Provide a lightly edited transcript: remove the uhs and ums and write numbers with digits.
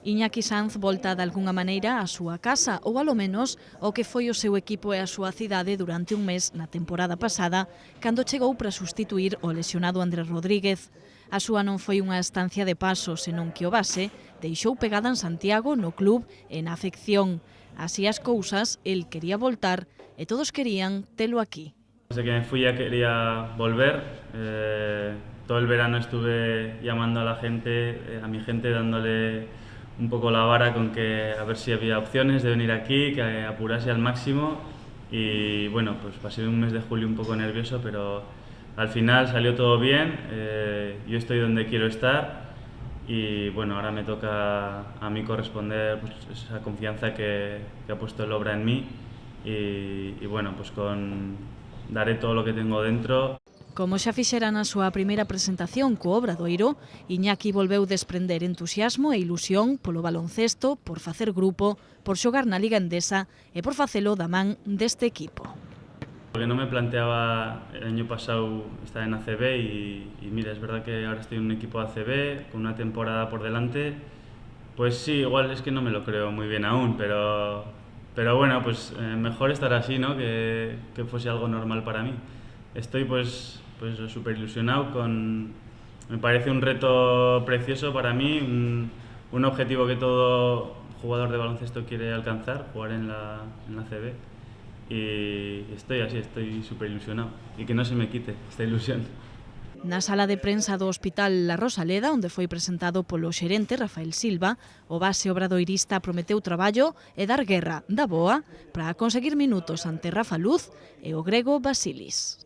Iñaki Sanz volta de algunha maneira á súa casa, ou alo menos o que foi o seu equipo e a súa cidade durante un mes na temporada pasada, cando chegou para sustituir o lesionado Andrés Rodríguez. A súa non foi unha estancia de paso, senón que o base deixou pegada en Santiago, no club e na afección. Así as cousas, el quería voltar e todos querían telo aquí. Desde que me fui ya quería volver. Todo el verano estuve llamando a la gente, a mi gente, dándole un poco la vara con que a ver si había opciones de venir aquí, que apurase al máximo. Y bueno, pues pasé un mes de julio un poco nervioso, pero al final salió todo bien. Yo estoy donde quiero estar y bueno, ahora me toca a mí corresponder pues, esa confianza que ha puesto el Obra en mí. Y bueno, pues daré todo lo que tengo dentro. Como xa fixera na súa primeira presentación co Obradoiro, Iñaki volveu desprender entusiasmo e ilusión polo baloncesto, por facer grupo, por xogar na Liga Endesa e por facelo da man deste equipo. Porque no me planteaba el año pasado estar en ACB y mira, es verdad que ahora estoy en un equipo ACB con una temporada por delante. Pues sí, igual es que no me lo creo muy bien aún, pero bueno, pues mejor estar así, ¿no? Que fuese algo normal para mí. Estoy pues súper ilusionado me parece un reto precioso para mí, un objetivo que todo jugador de baloncesto quiere alcanzar, jugar en la CB. Y estoy súper ilusionado y que no se me quite esta ilusión. Na sala de prensa do Hospital La Rosaleda, onde foi presentado polo xerente Rafael Silva, o base obradoirista prometeu traballo e dar guerra da boa para conseguir minutos ante Rafa Luz e o grego Basilis.